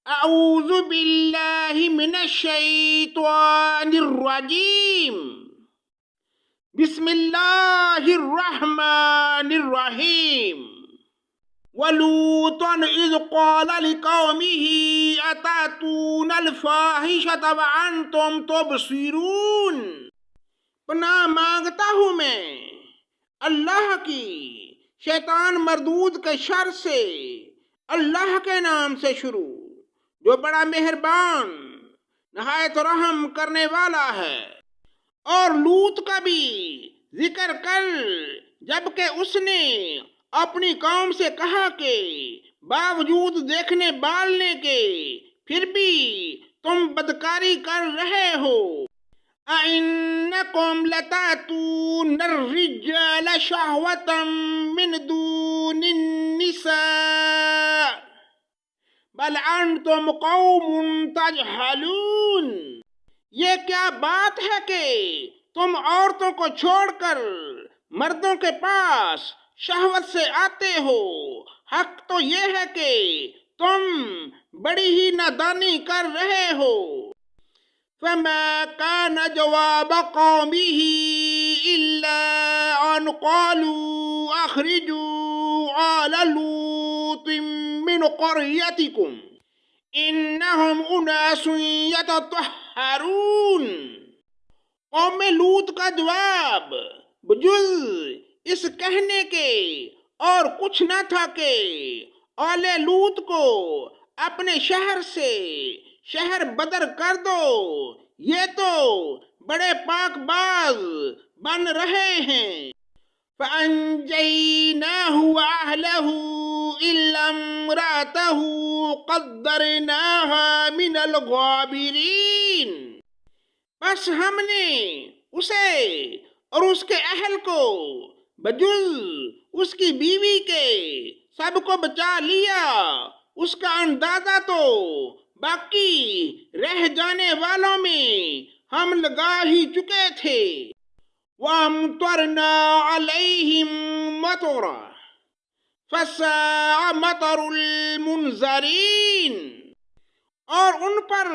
اعوذ باللہ من الشیطان الرجیم بسم اللہ الرحمن الرحیم وَلُوطًا إِذْ قَالَ لِقَوْمِهِ أَتَأْتُونَ الْفَاحِشَةَ وَأَنْتُمْ تُبْصِرُونَ۔ پناہ مانگتا ہوں میں اللہ کی شیطان مردود کے شر سے، اللہ کے نام سے شروع جو بڑا مہربان نہایت رحم کرنے والا ہے۔ اور لوط کا بھی ذکر کر جبکہ اس نے اپنی قوم سے کہا کہ باوجود دیکھنے بالنے کے پھر بھی تم بدکاری کر رہے ہو۔ أَإِنَّكُمْ لَتَأْتُونَ الرِّجَالَ شَهْوَةً مِّن دُونِ النِّسَاءِ بَلْ أَنْتُمْ قَوْمٌ تَجْهَلُونَ۔ یہ کیا بات ہے کہ تم عورتوں کو چھوڑ کر مردوں کے پاس شہوت سے آتے ہو، حق تو یہ ہے کہ تم بڑی ہی نادانی کر رہے ہو۔ فما كان جواب قومه إلا أن قالوا أخرجوا آل لوط من قريتكم إنهم أناس يتطهرون۔ قوم لوط کا جواب بجز اس کہنے کے اور کچھ نہ تھا کہ آل لوط کو اپنے شہر سے شہر بدر کر دو، یہ تو بڑے پاک باز بن رہے ہیں۔ فَأَنْجَيْنَاهُ وَأَهْلَهُ إِلَّا امْرَأَتَهُ قَدَّرْنَاهَا مِنَ الْغَابِرِينَ۔ بس ہم نے اسے اور اس کے اہل کو بجز اس کی بیوی کے سب کو بچا لیا، اس کا اندازہ تو باقی رہ جانے والوں میں ہم لگا ہی چکے تھے۔ وَأَمْطَرْنَا عَلَيْهِمْ مَطَرًا فَسَاءَ مَطَرُ الْمُنذَرِينَ۔ اور ان پر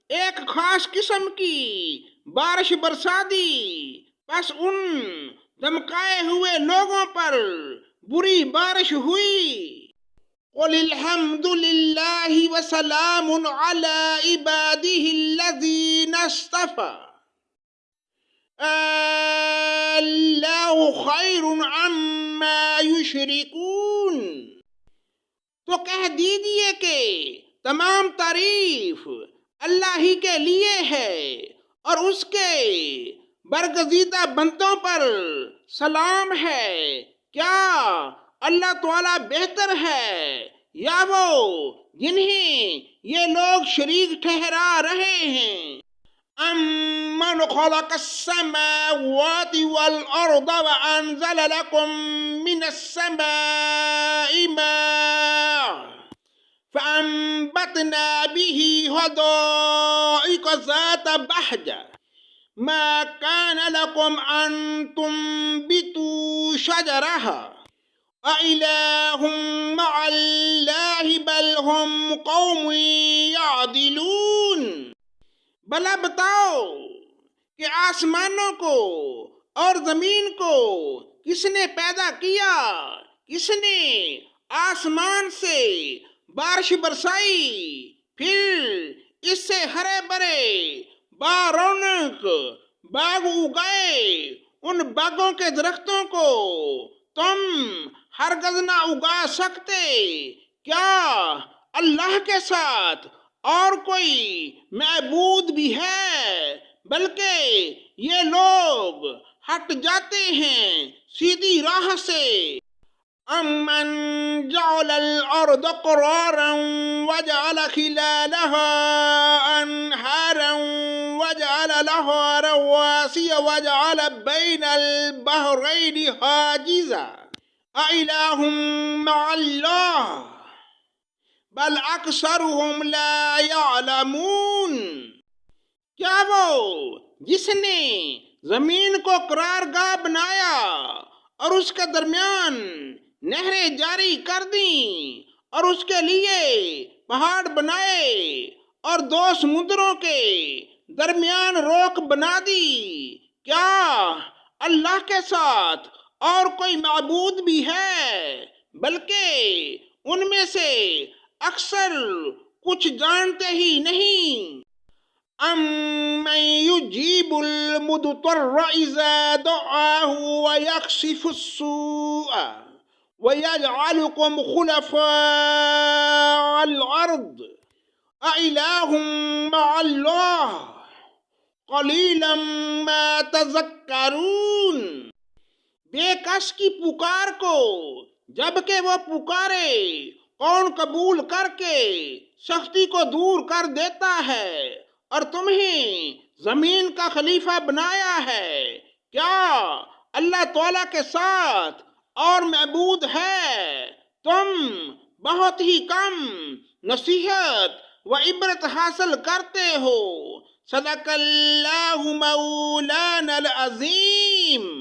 ایک خاص قسم کی بارش برسا دی، پس ان دمکائے ہوئے لوگوں پر بری بارش ہوئی۔ قُلِ الْحَمْدُ لِلَّهِ وَسَلَامٌ عَلَىٰ عِبَادِهِ الَّذِينَ اصْطَفَىٰ اللَّهُ خَيْرٌ عَمَّا يُشْرِكُونَ۔ تو کہہ دیجئے کہ تمام تعریف اللہ ہی کے لیے ہے اور اس کے برگزیدہ بندوں پر سلام ہے۔ کیا اللہ تعالیٰ بہتر ہے یا وہ جنہیں یہ لوگ شریک ٹھہرا رہے ہیں؟ أَمَّنْ خَلَقَ السَّمَاوَاتِ وَالْأَرْضَ وَأَنزَلَ لَكُم مِّنَ السَّمَاءِ مَاءً فَأَنبَتْنَا بِهِ حَدَائِقَ ذَاتَ بَهْجَةٍ مَا كَانَ لَكُمْ أَن تُنبِتُوا شَجَرَهَا أَإِلَٰهٌ مَّعَ اللَّهِ بَلْ هُمْ قَوْمٌ يَعْدِلُونَ۔ بھلا بتاؤ کہ آسمانوں کو اور زمین کو کس نے پیدا کیا؟ کس نے آسمان سے بارش برسائی، پھر اس سے ہرے بھرے بارونق باغ اگائے؟ ان باغوں کے درختوں کو تم ہرگز نہ اگا سکتے۔ کیا اللہ کے ساتھ اور کوئی معبود بھی ہے؟ بلکہ یہ لوگ ہٹ جاتے ہیں سیدھی راہ سے۔ أَمَّنْ جَعَلَ الْأَرْضَ قَرَارًا وَجَعَلَ خِلَالَهَا أَنْهَارًا وَجَعَلَ لَهَا رَوَاسِيَ وَجَعَلَ بَيْنَ الْبَحْرَيْنِ حَاجِزًا أَإِلَٰهٌ مَّعَ اللَّهِ بَلْ أَكْثَرُهُمْ لَا يَعْلَمُونَ۔ کیا وہ جس نے زمین کو قرارگاہ بنایا اور اس کے درمیان نہریں جاری کر دیں اور اس کے لیے پہاڑ بنائے اور دو سمندروں کے درمیان روک بنا دی، کیا اللہ کے ساتھ اور کوئی معبود بھی ہے؟ بلکہ ان میں سے اکثر کچھ جانتے ہی نہیں۔ أَمَّن يُجِيبُ الْمُضْطَرَّ إِذَا دَعَاهُ وَيَكْشِفُ السُّوءَ وَيَجْعَلُكُمْ خُلَفَاءَ الْأَرْضِ أَإِلَٰهٌ مَّعَ اللَّهِ قَلِيلًا مَّا تَذَكَّرُونَ۔ بے کس کی پکار کو جب کہ وہ پکارے کون قبول کر کے سختی کو دور کر دیتا ہے، اور تمہیں زمین کا خلیفہ بنایا ہے، کیا اللہ تعالیٰ کے ساتھ اور معبود ہے؟ تم بہت ہی کم نصیحت و عبرت حاصل کرتے ہو۔ صدق اللہ مولانا العظیم۔